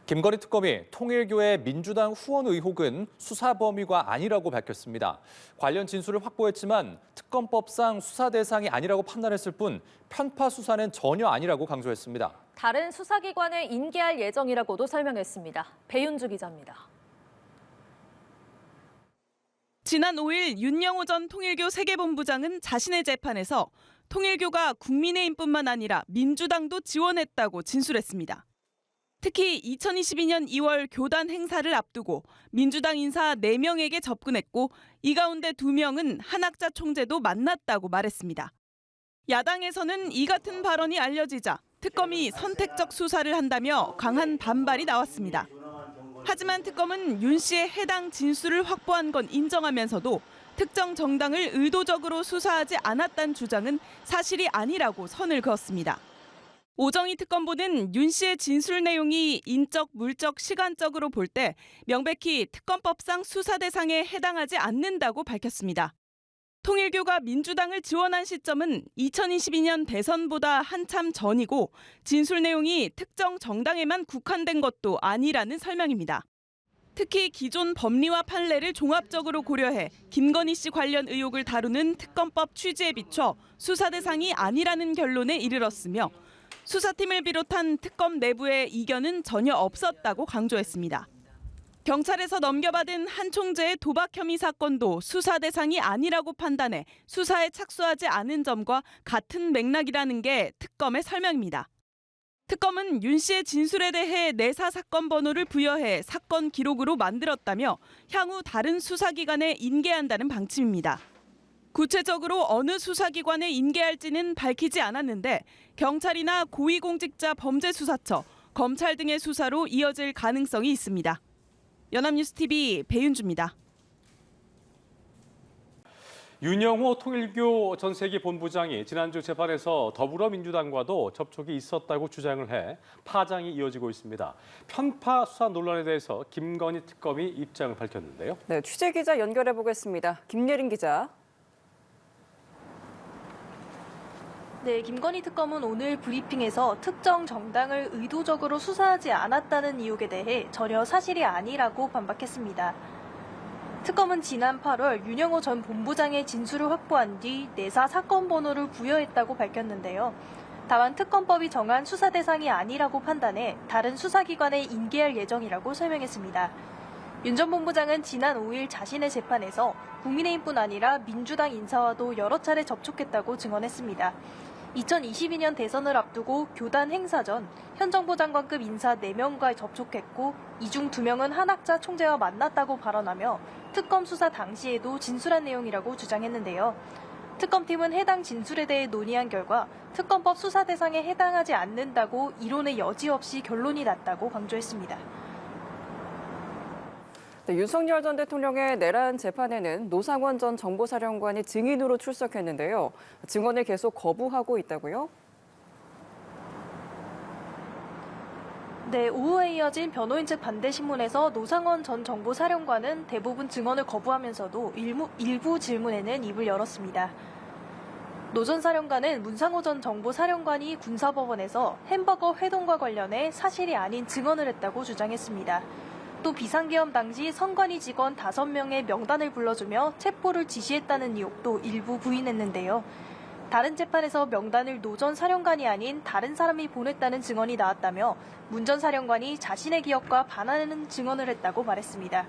김건희 특검이 통일교의 민주당 후원 의혹은 수사 범위가 아니라고 밝혔습니다. 관련 진술을 확보했지만 특검법상 수사 대상이 아니라고 판단했을 뿐 편파 수사는 전혀 아니라고 강조했습니다. 다른 수사기관에 인계할 예정이라고도 설명했습니다. 배윤주 기자입니다. 지난 5일 윤영호 전 통일교 세계본부장은 자신의 재판에서 통일교가 국민의힘뿐만 아니라 민주당도 지원했다고 진술했습니다. 특히 2022년 2월 교단 행사를 앞두고 민주당 인사 4명에게 접근했고 이 가운데 2명은 한학자 총재도 만났다고 말했습니다. 야당에서는 이 같은 발언이 알려지자 특검이 선택적 수사를 한다며 강한 반발이 나왔습니다. 하지만 특검은 윤 씨의 해당 진술을 확보한 건 인정하면서도 특정 정당을 의도적으로 수사하지 않았다는 주장은 사실이 아니라고 선을 그었습니다. 오정희 특검보는 윤 씨의 진술 내용이 인적, 물적, 시간적으로 볼 때 명백히 특검법상 수사 대상에 해당하지 않는다고 밝혔습니다. 통일교가 민주당을 지원한 시점은 2022년 대선보다 한참 전이고 진술 내용이 특정 정당에만 국한된 것도 아니라는 설명입니다. 특히 기존 법리와 판례를 종합적으로 고려해 김건희 씨 관련 의혹을 다루는 특검법 취지에 비춰 수사 대상이 아니라는 결론에 이르렀으며 수사팀을 비롯한 특검 내부의 이견은 전혀 없었다고 강조했습니다. 경찰에서 넘겨받은 한 총재의 도박 혐의 사건도 수사 대상이 아니라고 판단해 수사에 착수하지 않은 점과 같은 맥락이라는 게 특검의 설명입니다. 특검은 윤 씨의 진술에 대해 내사 사건 번호를 부여해 사건 기록으로 만들었다며 향후 다른 수사기관에 인계한다는 방침입니다. 구체적으로 어느 수사기관에 인계할지는 밝히지 않았는데 경찰이나 고위공직자 범죄수사처, 검찰 등의 수사로 이어질 가능성이 있습니다. 연합뉴스TV 배윤주입니다. 윤영호 통일교 전 세계본부장이 지난주 재판에서 더불어민주당과도 접촉이 있었다고 주장을 해 파장이 이어지고 있습니다. 편파 수사 논란에 대해서 김건희 특검이 입장을 밝혔는데요. 네, 취재기자 연결해 보겠습니다. 김예린 기자. 네, 김건희 특검은 오늘 브리핑에서 특정 정당을 의도적으로 수사하지 않았다는 의혹에 대해 전혀 사실이 아니라고 반박했습니다. 특검은 지난 8월 윤영호 전 본부장의 진술을 확보한 뒤 내사 사건 번호를 부여했다고 밝혔는데요. 다만 특검법이 정한 수사 대상이 아니라고 판단해 다른 수사기관에 인계할 예정이라고 설명했습니다. 윤 전 본부장은 지난 5일 자신의 재판에서 국민의힘뿐 아니라 민주당 인사와도 여러 차례 접촉했다고 증언했습니다. 2022년 대선을 앞두고 교단 행사 전 현 정부 장관급 인사 4명과 접촉했고 이 중 2명은 한학자 총재와 만났다고 발언하며 특검 수사 당시에도 진술한 내용이라고 주장했는데요. 특검팀은 해당 진술에 대해 논의한 결과 특검법 수사 대상에 해당하지 않는다고 이론의 여지 없이 결론이 났다고 강조했습니다. 네, 윤석열 전 대통령의 내란 재판에는 노상원 전 정보사령관이 증인으로 출석했는데요. 증언을 계속 거부하고 있다고요? 네, 오후에 이어진 변호인 측 반대 신문에서 노상원 전 정보사령관은 대부분 증언을 거부하면서도 일부 질문에는 입을 열었습니다. 노 전 사령관은 문상호 전 정보사령관이 군사법원에서 햄버거 회동과 관련해 사실이 아닌 증언을 했다고 주장했습니다. 또 비상계엄 당시 선관위 직원 5명의 명단을 불러주며 체포를 지시했다는 의혹도 일부 부인했는데요. 다른 재판에서 명단을 노 전 사령관이 아닌 다른 사람이 보냈다는 증언이 나왔다며 문 전 사령관이 자신의 기억과 반하는 증언을 했다고 말했습니다.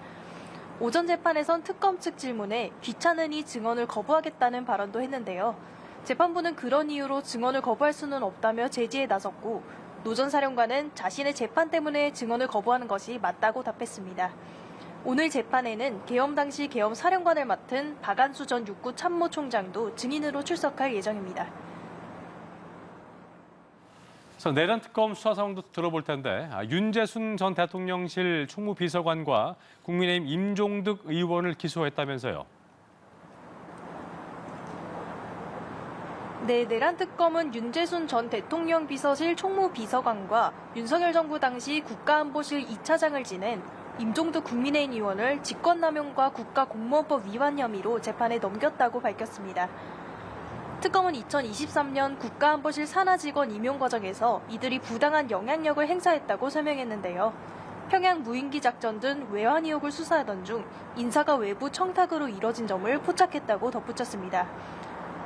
오전 재판에선 특검 측 질문에 귀찮으니 증언을 거부하겠다는 발언도 했는데요. 재판부는 그런 이유로 증언을 거부할 수는 없다며 제지에 나섰고 노 전 사령관은 자신의 재판 때문에 증언을 거부하는 것이 맞다고 답했습니다. 오늘 재판에는 계엄 당시 계엄 사령관을 맡은 박안수 전 육구 참모총장도 증인으로 출석할 예정입니다. 내란 특검 수사 상황도 들어볼 텐데 윤재순 전 대통령실 총무비서관과 국민의힘 임종득 의원을 기소했다면서요. 네, 내란 특검은 윤재순 전 대통령 비서실 총무비서관과 윤석열 정부 당시 국가안보실 2차장을 지낸 임종득 국민의힘 의원을 직권남용과 국가공무원법 위반 혐의로 재판에 넘겼다고 밝혔습니다. 특검은 2023년 국가안보실 산하 직원 임용 과정에서 이들이 부당한 영향력을 행사했다고 설명했는데요. 평양 무인기 작전 등 외환 의혹을 수사하던 중 인사가 외부 청탁으로 이뤄진 점을 포착했다고 덧붙였습니다.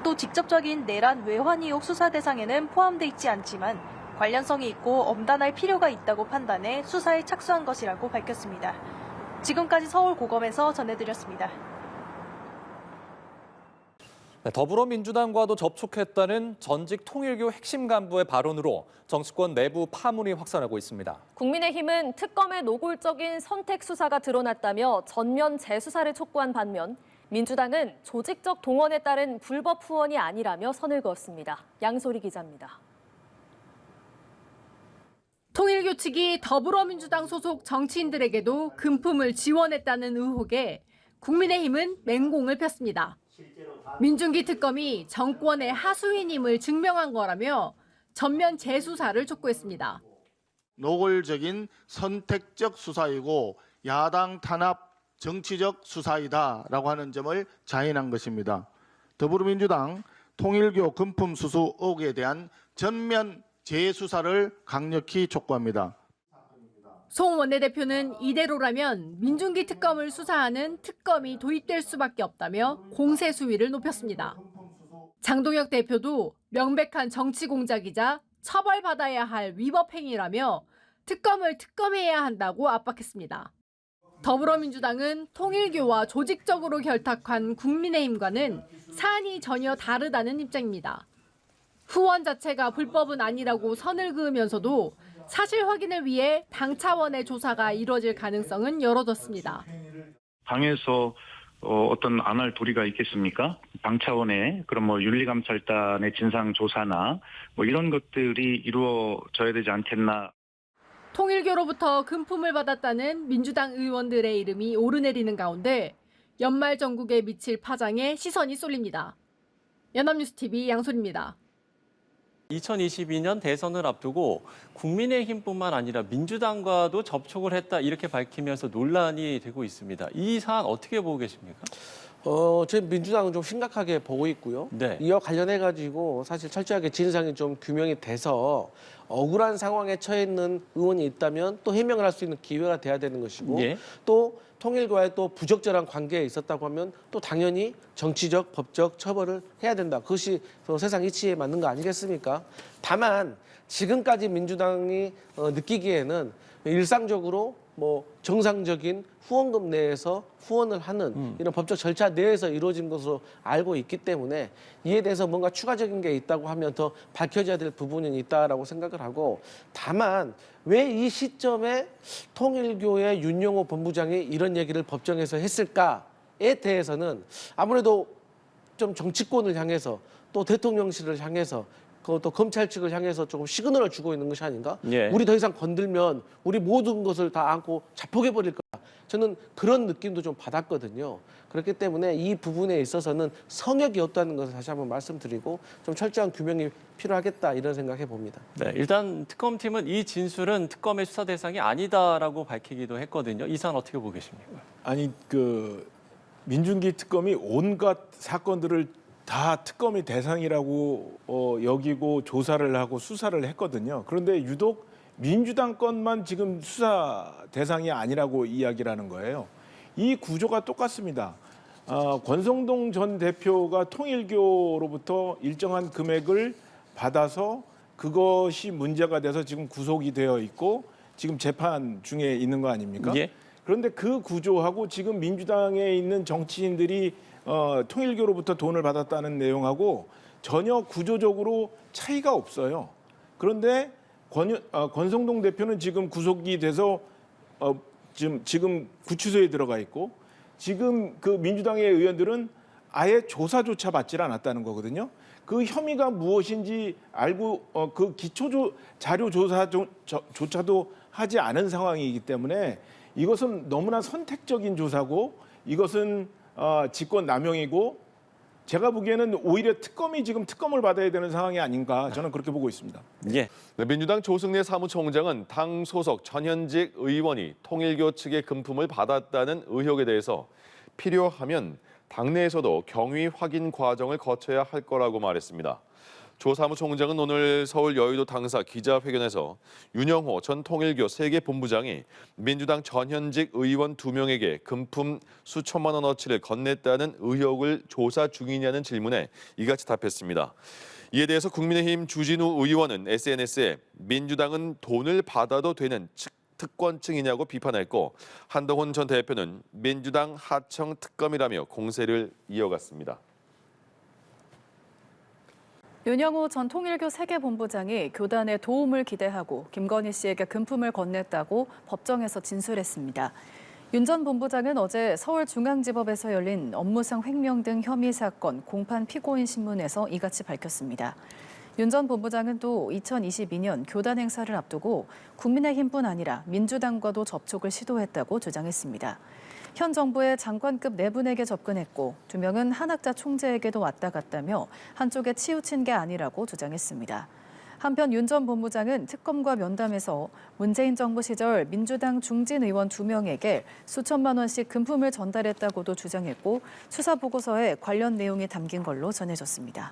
또 직접적인 내란 외환 의혹 수사 대상에는 포함돼 있지 않지만 관련성이 있고 엄단할 필요가 있다고 판단해 수사에 착수한 것이라고 밝혔습니다. 지금까지 서울고검에서 전해드렸습니다. 네, 더불어민주당과도 접촉했다는 전직 통일교 핵심 간부의 발언으로 정치권 내부 파문이 확산하고 있습니다. 국민의힘은 특검의 노골적인 선택 수사가 드러났다며 전면 재수사를 촉구한 반면 민주당은 조직적 동원에 따른 불법 후원이 아니라며 선을 그었습니다. 양소리 기자입니다. 통일교 측이 더불어민주당 소속 정치인들에게도 금품을 지원했다는 의혹에 국민의힘은 맹공을 폈습니다. 민중기 특검이 정권의 하수인임을 증명한 거라며 전면 재수사를 촉구했습니다. 노골적인 선택적 수사이고 야당 탄압 정치적 수사이다라고 하는 점을 자인한 것입니다. 더불어민주당 통일교 금품 수수 의혹에 대한 전면 재수사를 강력히 촉구합니다. 송 원내대표는 이대로라면 민중기 특검을 수사하는 특검이 도입될 수밖에 없다며 공세 수위를 높였습니다. 장동혁 대표도 명백한 정치 공작이자 처벌받아야 할 위법 행위라며 특검을 특검해야 한다고 압박했습니다. 더불어민주당은 통일교와 조직적으로 결탁한 국민의힘과는 사안이 전혀 다르다는 입장입니다. 후원 자체가 불법은 아니라고 선을 그으면서도 사실 확인을 위해 당 차원의 조사가 이뤄질 가능성은 열어뒀습니다. 당에서 어떤 안 할 도리가 있겠습니까? 당 차원의 그런 윤리감찰단의 진상조사나 이런 것들이 이루어져야 되지 않겠나. 통일교로부터 금품을 받았다는 민주당 의원들의 이름이 오르내리는 가운데 연말 전국에 미칠 파장에 시선이 쏠립니다. 연합뉴스TV 양소리입니다. 2022년 대선을 앞두고 국민의힘뿐만 아니라 민주당과도 접촉을 했다 이렇게 밝히면서 논란이 되고 있습니다. 이 사안 어떻게 보고 계십니까? 제 민주당은 좀 심각하게 보고 있고요. 네. 이와 관련해가지고 사실 철저하게 진상이 좀 규명이 돼서 억울한 상황에 처해 있는 의원이 있다면 또 해명을 할 수 있는 기회가 돼야 되는 것이고 예. 또 통일과의 또 부적절한 관계에 있었다고 하면 또 당연히 정치적, 법적 처벌을 해야 된다. 그것이 세상 이치에 맞는 거 아니겠습니까? 다만 지금까지 민주당이 느끼기에는 일상적으로 정상적인 후원금 내에서 후원을 하는 이런 법적 절차 내에서 이루어진 것으로 알고 있기 때문에 이에 대해서 뭔가 추가적인 게 있다고 하면 더 밝혀져야 될 부분이 있다라고 생각을 하고 다만 왜 이 시점에 통일교의 윤영호 본부장이 이런 얘기를 법정에서 했을까에 대해서는 아무래도 좀 정치권을 향해서 또 대통령실을 향해서 또 검찰 측을 향해서 조금 시그널을 주고 있는 것이 아닌가? 예. 우리 더 이상 건들면 우리 모든 것을 다 안고 자폭해버릴 거야. 저는 그런 느낌도 좀 받았거든요. 그렇기 때문에 이 부분에 있어서는 성역이 없다는 것을 다시 한번 말씀드리고 좀 철저한 규명이 필요하겠다 이런 생각해 봅니다. 네, 일단 특검팀은 이 진술은 특검의 수사 대상이 아니다라고 밝히기도 했거든요. 이 사안 어떻게 보고 계십니까? 아니 민중기 특검이 온갖 사건들을 다 특검이 대상이라고 여기고 조사를 하고 수사를 했거든요. 그런데 유독 민주당 건만 지금 수사 대상이 아니라고 이야기를 하는 거예요. 이 구조가 똑같습니다. 권성동 전 대표가 통일교로부터 일정한 금액을 받아서 그것이 문제가 돼서 지금 구속이 되어 있고 지금 재판 중에 있는 거 아닙니까? 예. 그런데 그 구조하고 지금 민주당에 있는 정치인들이 통일교로부터 돈을 받았다는 내용하고 전혀 구조적으로 차이가 없어요. 그런데 권성동 대표는 지금 구속이 돼서 지금 구치소에 들어가 있고 지금 그 민주당의 의원들은 아예 조사조차 받질 않았다는 거거든요. 그 혐의가 무엇인지 알고 그 기초 자료 조사조차도 하지 않은 상황이기 때문에 이것은 너무나 선택적인 조사고 이것은 직권 남용이고 제가 보기에는 오히려 특검이 지금 특검을 받아야 되는 상황이 아닌가 저는 그렇게 보고 있습니다. 예. 네, 민주당 조승래 사무총장은 당 소속 전현직 의원이 통일교 측의 금품을 받았다는 의혹에 대해서 필요하면 당내에서도 경위 확인 과정을 거쳐야 할 거라고 말했습니다. 조사무총장은 오늘 서울 여의도 당사 기자회견에서 윤영호 전 통일교 세계본부장이 민주당 전현직 의원 2명에게 금품 수천만 원어치를 건넸다는 의혹을 조사 중이냐는 질문에 이같이 답했습니다. 이에 대해서 국민의힘 주진우 의원은 SNS에 민주당은 돈을 받아도 되는 특권층이냐고 비판했고, 한동훈 전 대표는 민주당 하청 특검이라며 공세를 이어갔습니다. 윤영호 전 통일교 세계본부장이 교단의 도움을 기대하고 김건희 씨에게 금품을 건넸다고 법정에서 진술했습니다. 윤 전 본부장은 어제 서울중앙지법에서 열린 업무상 횡령 등 혐의 사건 공판 피고인 신문에서 이같이 밝혔습니다. 윤 전 본부장은 또 2022년 교단 행사를 앞두고 국민의힘뿐 아니라 민주당과도 접촉을 시도했다고 주장했습니다. 현 정부의 장관급 4분에게 접근했고 2명은 한학자 총재에게도 왔다 갔다며 한쪽에 치우친 게 아니라고 주장했습니다. 한편 윤 전 본부장은 특검과 면담에서 문재인 정부 시절 민주당 중진 의원 2명에게 수천만 원씩 금품을 전달했다고도 주장했고 수사 보고서에 관련 내용이 담긴 걸로 전해졌습니다.